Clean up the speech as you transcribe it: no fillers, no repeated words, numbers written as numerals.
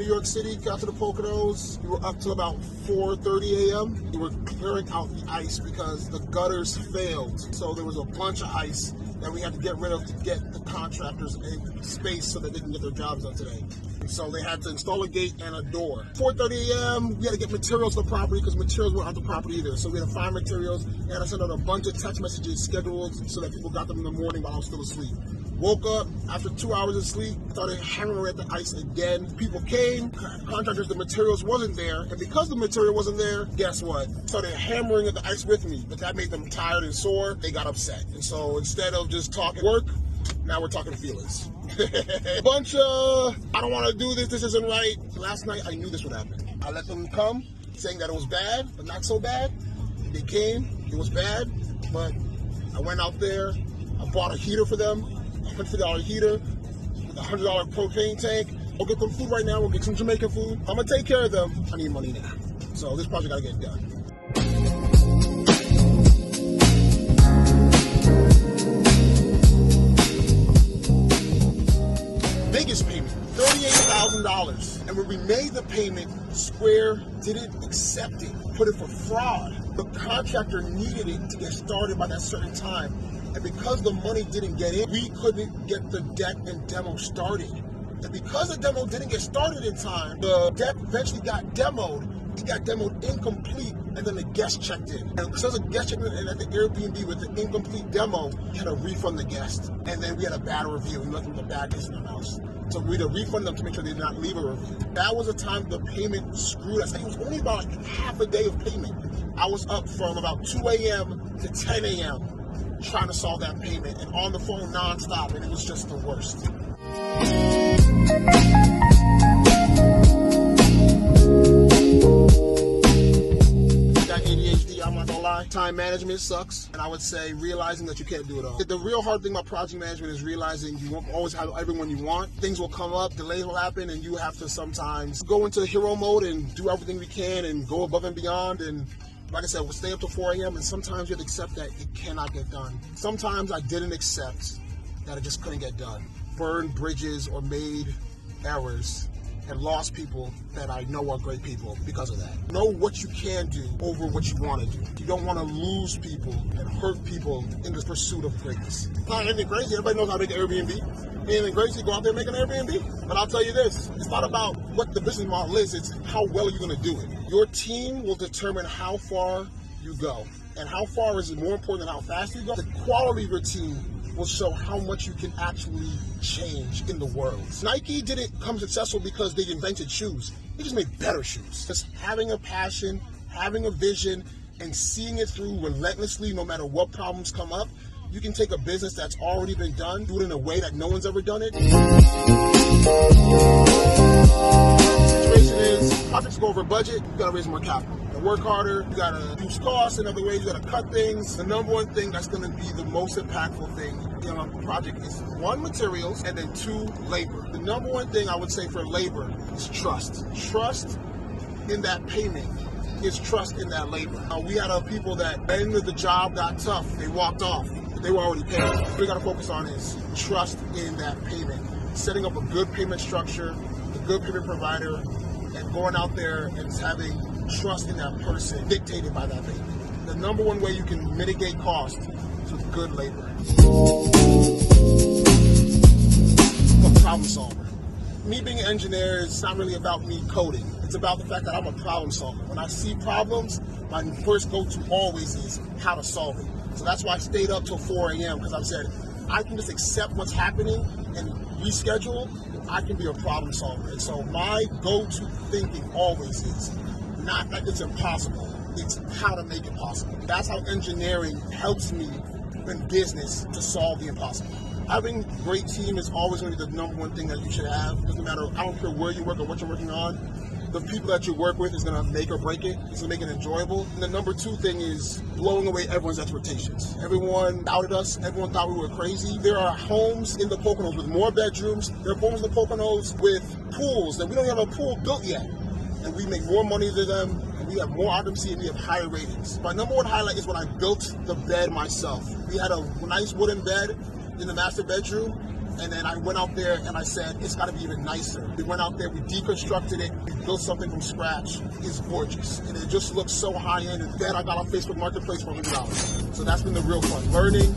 New York City, got to the Poconos. We were up till about 4:30 a.m. We were clearing out the ice because the gutters failed. So there was a bunch of ice that we had to get rid of to get the contractors in space so that they can get their jobs done today. So they had to install a gate and a door. 4:30 a.m., we had to get materials to the property because materials weren't on the property either. So we had to find materials and I sent out a bunch of text messages scheduled so that people got them in the morning while I was still asleep. Woke up after 2 hours of sleep, started hammering at the ice again. People came, contractors, the materials wasn't there. And because the material wasn't there, guess what? Started hammering at the ice with me, but that made them tired and sore. They got upset. And so instead of just talking work, now we're talking feelings. Bunch of, I don't want to do this isn't right. Last night, I knew this would happen. I let them come, saying that it was bad, but not so bad. They came, it was bad, but I went out there, I bought a heater for them, $150 heater with a $100 propane tank. We'll get them food right now, we'll get some Jamaican food. I'm gonna take care of them. I need money now. So this project gotta get done. Biggest payment, $38,000. And when we made the payment, Square didn't accept it, put it for fraud. The contractor needed it to get started by that certain time. And because the money didn't get in, we couldn't get the deck and demo started. And because the demo didn't get started in time, the deck eventually got demoed. It got demoed incomplete, and then the guest checked in. And because the guest checked in at the Airbnb with the incomplete demo, we had to refund the guest. And then we had a bad review. We left them with a bad taste in their house. So we had to refund them to make sure they did not leave a review. That was the time the payment screwed us. I think it was only about like half a day of payment. I was up from about 2 a.m. to 10 a.m. trying to solve that payment and on the phone nonstop, and it was just the worst. Got ADHD, I'm not gonna lie. Time management sucks, and I would say realizing that you can't do it all. The real hard thing about project management is realizing you won't always have everyone you want. Things will come up, delays will happen, and you have to sometimes go into hero mode and do everything we can and go above and beyond. And like I said, we'll stay up till 4 a.m. and sometimes you have to accept that it cannot get done. Sometimes I didn't accept that it just couldn't get done. Burned bridges or made errors and lost people that I know are great people because of that. Know what you can do over what you want to do. You don't want to lose people and hurt people in the pursuit of greatness. It's not anything crazy. Everybody knows how to make an Airbnb. Anything crazy, go out there and make an Airbnb. But I'll tell you this, it's not about what the business model is, it's how well are you going to do it. Your team will determine how far you go. And how far is more important than how fast you go. The quality of your team will show how much you can actually change in the world. Nike didn't become successful because they invented shoes. They just made better shoes. Just having a passion, having a vision, and seeing it through relentlessly no matter what problems come up, you can take a business that's already been done, do it in a way that no one's ever done it. The situation is, projects go over budget, you gotta raise more capital. You gotta work harder, you gotta reduce costs in other ways, you gotta cut things. The number one thing that's gonna be the most impactful thing in a project is 1, materials, and then 2, labor. The number one thing I would say for labor is trust. Trust in that payment is trust in that labor. We had people that when the job got tough, they walked off. They were already paid. What we gotta focus on is trust in that payment. Setting up a good payment structure, a good payment provider, and going out there and having trust in that person dictated by that payment. The number one way you can mitigate cost is with good labor. I'm a problem solver. Me being an engineer is not really about me coding. It's about the fact that I'm a problem solver. When I see problems, my first go-to always is how to solve it. So that's why I stayed up till 4 a.m. because I said, I can just accept what's happening and reschedule. I can be a problem solver. And so my go-to thinking always is not that it's impossible, it's how to make it possible. That's how engineering helps me in business to solve the impossible. Having a great team is always going to be the number one thing that you should have. Doesn't matter, I don't care where you work or what you're working on. The people that you work with is going to make or break it. It's going to make it enjoyable. And the number 2 thing is blowing away everyone's expectations. Everyone doubted us. Everyone thought we were crazy. There are homes in the Poconos with more bedrooms. There are homes in the Poconos with pools that we don't have a pool built yet. And we make more money than them. And we have more occupancy and we have higher ratings. My number 1 highlight is when I built the bed myself. We had a nice wooden bed in the master bedroom. And then I went out there and I said, it's got to be even nicer. We went out there, we deconstructed it, we built something from scratch. It's gorgeous. And it just looks so high-end. And then I got on Facebook Marketplace for $100. So that's been the real fun. Learning,